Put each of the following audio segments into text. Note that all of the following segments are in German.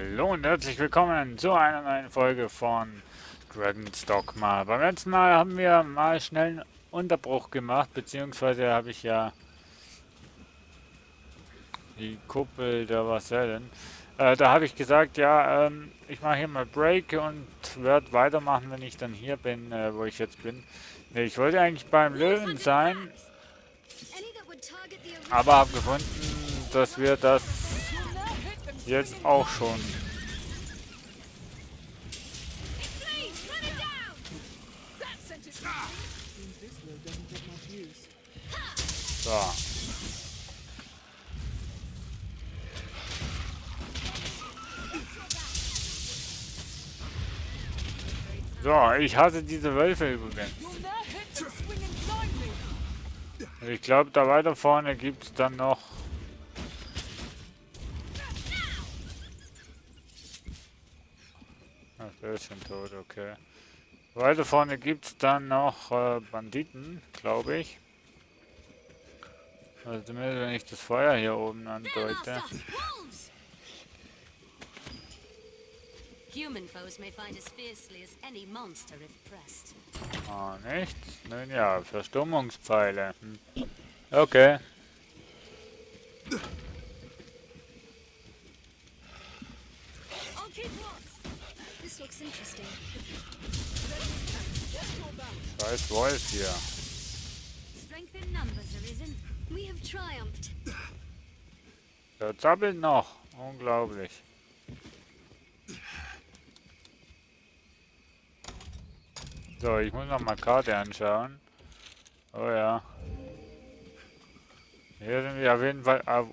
Hallo und herzlich willkommen zu einer neuen Folge von Dogma. Beim letzten Mal haben wir mal schnell einen Unterbruch gemacht, beziehungsweise habe ich ja die Kuppel der Vasallen. Da habe ich gesagt, ja, ich mache hier mal Break und werde weitermachen, wenn ich dann hier bin, wo ich jetzt bin. Nee, ich wollte eigentlich beim Löwen sein, aber habe gefunden, dass wir das jetzt auch schon. So. So, ich hasse diese Wölfe übrigens. Und ich glaube, da weiter vorne gibt es dann noch... Ach, der ist schon tot, okay. Weiter vorne gibt es dann noch Banditen, glaube ich. Also zumindest wenn ich das Feuer hier oben andeute. Ah, nichts? Nun ja, Verstummungspfeile. Okay. Scheiß Wolf hier. Der zappelt noch. Unglaublich. So, ich muss noch mal Karte anschauen. Oh ja. Hier sind wir auf jeden Fall auf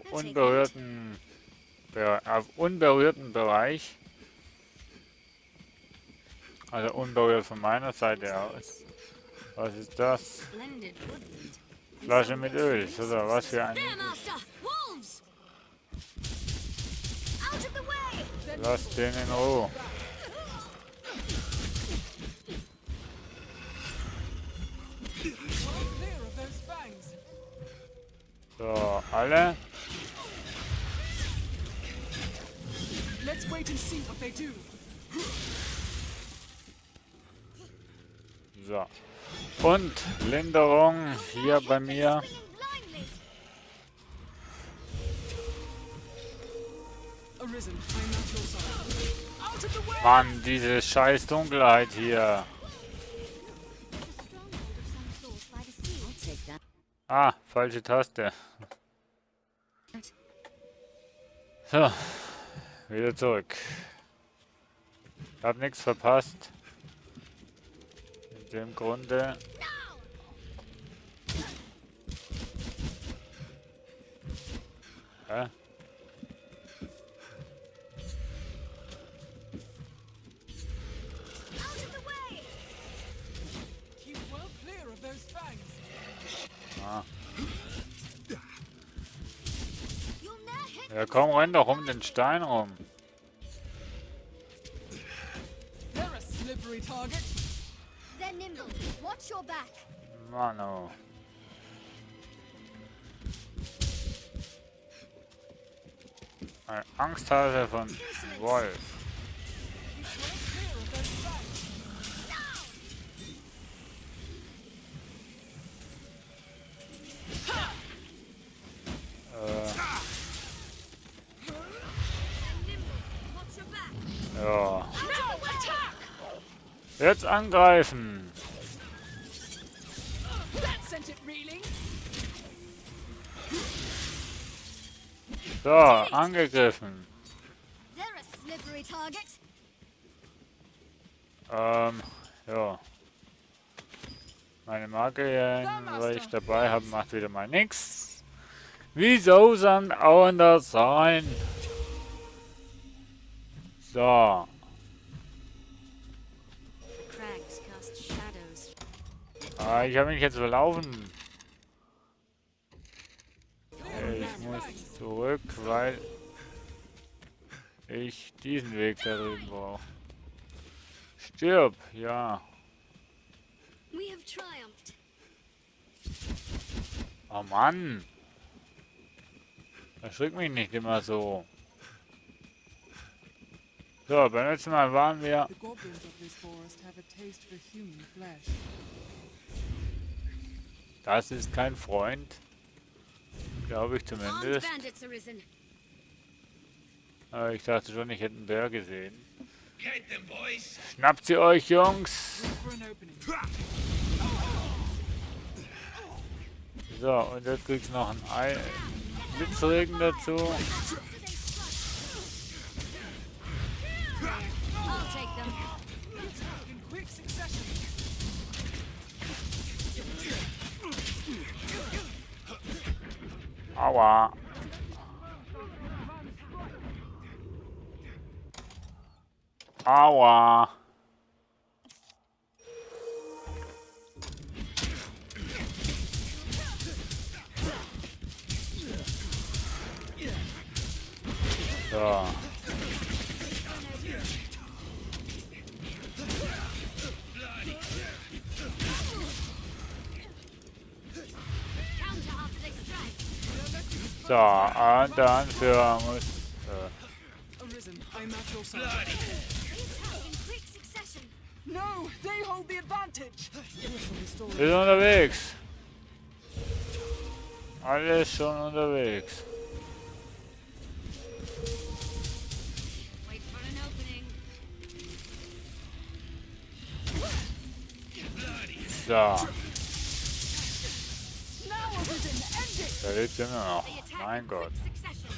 unberührten Bereich. Also unberührt von meiner Seite aus. Was ist das? Flasche mit Öl. Oder was für ein... Lass den in Ruhe. So, alle. So. Und Linderung hier bei mir. Mann, diese scheiß Dunkelheit hier. Ah, falsche Taste. So, wieder zurück. Ich hab nichts verpasst. In dem Grunde. Hä? Ah. Ja, komm, renn doch um den Stein rum. Mano. Ein Angsthase von Wolf. Ja. Jetzt angreifen. So, angegriffen. Ja. Meine Marke, weil ich dabei habe, macht wieder mal nichts. Wieso soll auch anders sein? So. Ah, ich habe mich jetzt verlaufen. Ich muss zurück, weil ich diesen Weg da drüben brauche. Stirb, ja. Oh Mann. Erschrick mich nicht immer so. So, beim letzten Mal waren wir... The goblins of this forest have a taste for human flesh. Das ist kein Freund. Glaube ich Armed zumindest. bandits arisen. Aber ich dachte schon, ich hätte einen Bär gesehen. Get them, boys. Schnappt sie euch, Jungs! Look for an opening. So, und jetzt kriegst du noch einen Blitzregen dazu. I'll take them. In quick succession. Aua! Aua! So. Counter after they strike. So, und dann für muss. Arisen, I'm at your side. They attack in quick succession. No, they hold the advantage. Wir sind unterwegs. Alles schon unterwegs. Wait for an opening. So, Now, Arisen, end it. da lebt immer noch. They attack Mein in Gott. quick succession.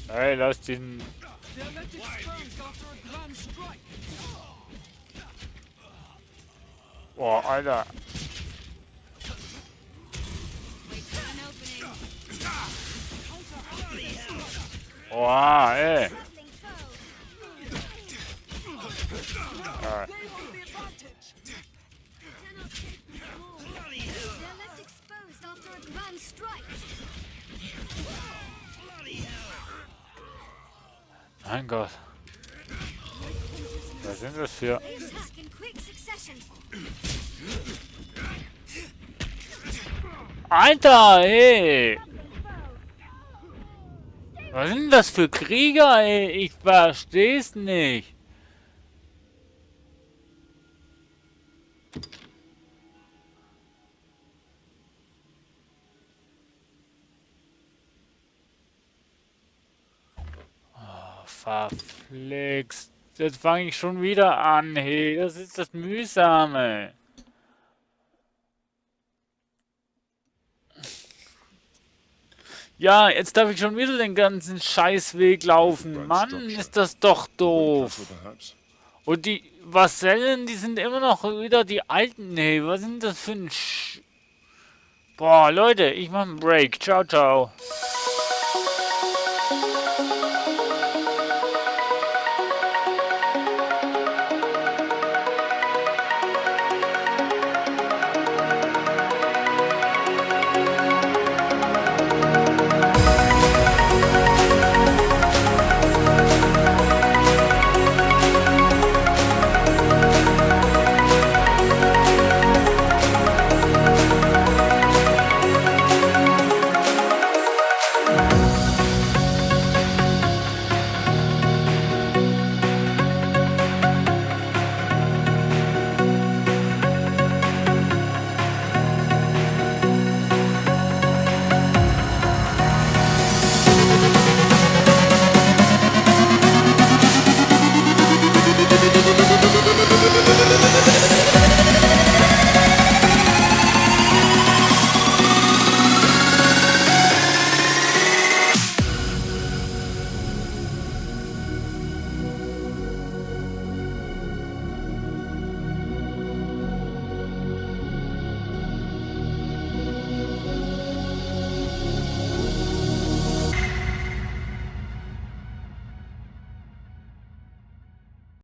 Hey, lass den. They're left exposed after a grand strike. Boah, Alter. Wait for an opening. Boah, ey. Battling foe. Ja, They hold the advantage. Cannot take them all. They're left exposed after a grand strike. mein Gott. Was sind das für. They attack in quick succession. Alter, ey! Was sind das für Krieger, ey? Ich versteh's nicht. Oh, verflixt. Jetzt fange ich schon wieder an, hey. Das ist das Mühsame. Ja, jetzt darf ich schon wieder den ganzen Scheißweg laufen. Mann, ist das doch doof. Und die Vasallen, die sind immer noch wieder die alten. Nee, was sind das für ein Boah, Leute, ich mach einen Break. Ciao, ciao. Thank you.